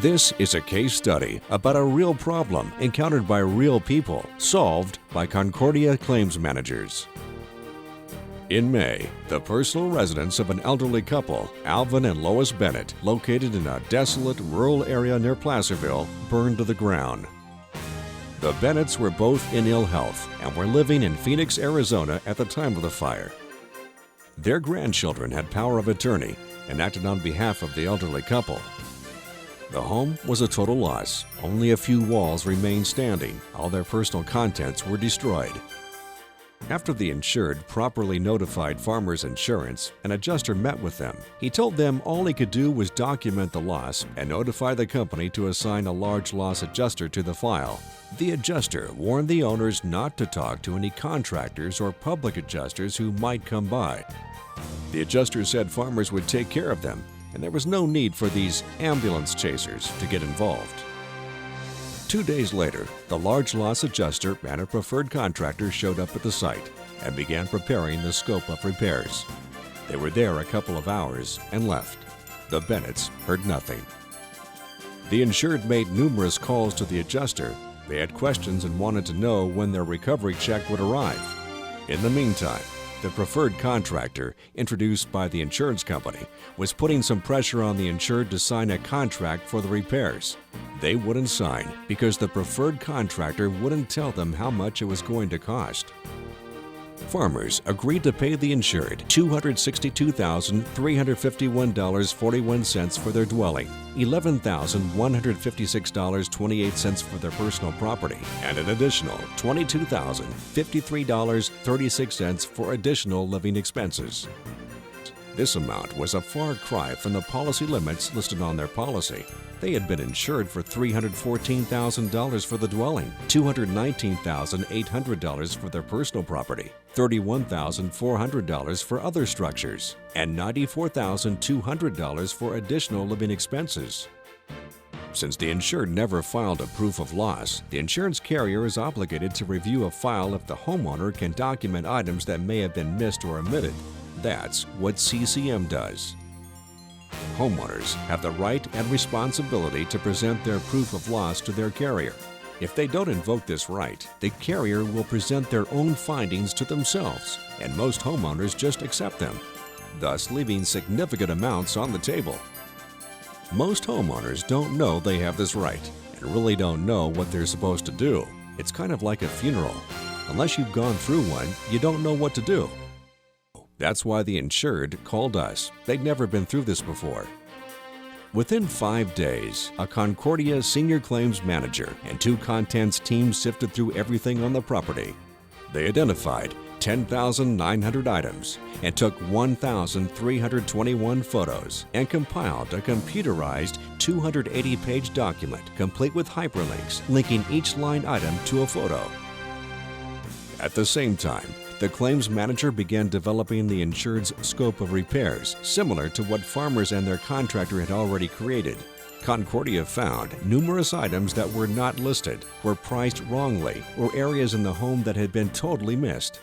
This is a case study about a real problem encountered by real people, solved by Concordia claims managers. In May, the personal residence of an elderly couple, Alvin and Lois Bennett, located in a desolate rural area near Placerville, burned to the ground. The Bennetts were both in ill health and were living in Phoenix, Arizona at the time of the fire. Their grandchildren had power of attorney and acted on behalf of the elderly couple. The home was a total loss. Only a few walls remained standing. All their personal contents were destroyed. After the insured properly notified Farmers Insurance, an adjuster met with them. He told them all he could do was document the loss and notify the company to assign a large loss adjuster to the file. The adjuster warned the owners not to talk to any contractors or public adjusters who might come by. The adjuster said Farmers would take care of them, and there was no need for these ambulance chasers to get involved. 2 days later, the large loss adjuster and a preferred contractor showed up at the site and began preparing the scope of repairs. They were there a couple of hours and left. The Bennetts heard nothing. The insured made numerous calls to the adjuster. They had questions and wanted to know when their recovery check would arrive. In the meantime, the preferred contractor, introduced by the insurance company, was putting some pressure on the insured to sign a contract for the repairs. They wouldn't sign because the preferred contractor wouldn't tell them how much it was going to cost. Farmers agreed to pay the insured $262,351.41 for their dwelling, $11,156.28 for their personal property, and an additional $22,053.36 for additional living expenses. This amount was a far cry from the policy limits listed on their policy. They had been insured for $314,000 for the dwelling, $219,800 for their personal property, $31,400 for other structures, and $94,200 for additional living expenses. Since the insured never filed a proof of loss, the insurance carrier is obligated to review a file if the homeowner can document items that may have been missed or omitted. That's what CCM does. Homeowners have the right and responsibility to present their proof of loss to their carrier. If they don't invoke this right, the carrier will present their own findings to themselves, and most homeowners just accept them, thus leaving significant amounts on the table. Most homeowners don't know they have this right and really don't know what they're supposed to do. It's kind of like a funeral. Unless you've gone through one, you don't know what to do. That's why the insured called us. They'd never been through this before. Within 5 days, a Concordia senior claims manager and 2 contents teams sifted through everything on the property. They identified 10,900 items and took 1,321 photos and compiled a computerized 280-page document complete with hyperlinks linking each line item to a photo. At the same time, the claims manager began developing the insured's scope of repairs, similar to what Farmers and their contractor had already created. Concordia found numerous items that were not listed, were priced wrongly, or areas in the home that had been totally missed.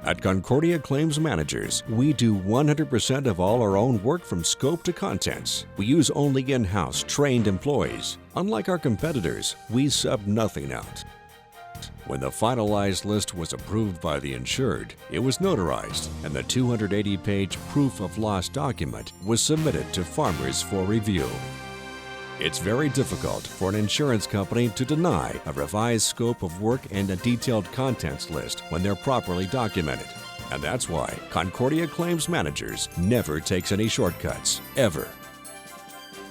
At Concordia Claims Managers, we do 100% of all our own work from scope to contents. We use only in-house trained employees. Unlike our competitors, we sub nothing out. When the finalized list was approved by the insured, it was notarized, and the 280-page proof of loss document was submitted to Farmers for review. It's very difficult for an insurance company to deny a revised scope of work and a detailed contents list when they're properly documented. And that's why Concordia Claims Managers never takes any shortcuts, ever.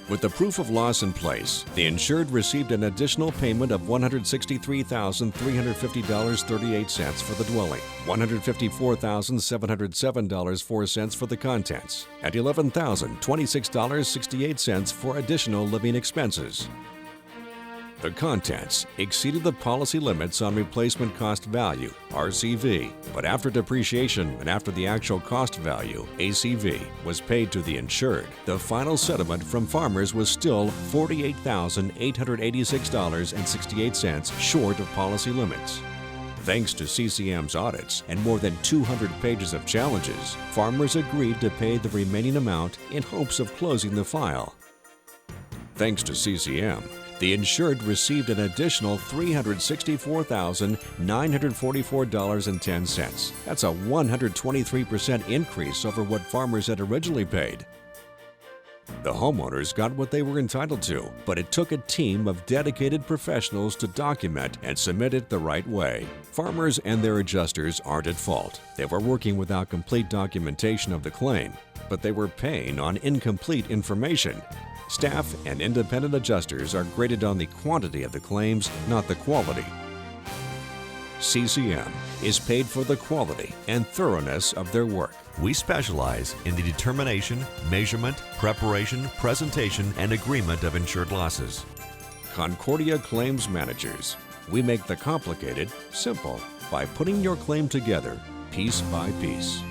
With the proof of loss in place, the insured received an additional payment of $163,350.38 for the dwelling, $154,707.04 for the contents, and $11,026.68 for additional living expenses. The contents exceeded the policy limits on replacement cost value, RCV, but after depreciation and after the actual cost value, ACV, was paid to the insured, the final settlement from Farmers was still $48,886.68 short of policy limits. Thanks to CCM's audits and more than 200 pages of challenges, Farmers agreed to pay the remaining amount in hopes of closing the file. Thanks to CCM, the insured received an additional $364,944.10. That's a 123% increase over what farmers had originally paid. The homeowners got what they were entitled to, but it took a team of dedicated professionals to document and submit it the right way. Farmers and their adjusters aren't at fault. They were working without complete documentation of the claim, but they were paying on incomplete information. Staff and independent adjusters are graded on the quantity of the claims, not the quality. CCM is paid for the quality and thoroughness of their work. We specialize in the determination, measurement, preparation, presentation, and agreement of insured losses. Concordia Claims Managers. We make the complicated simple by putting your claim together piece by piece.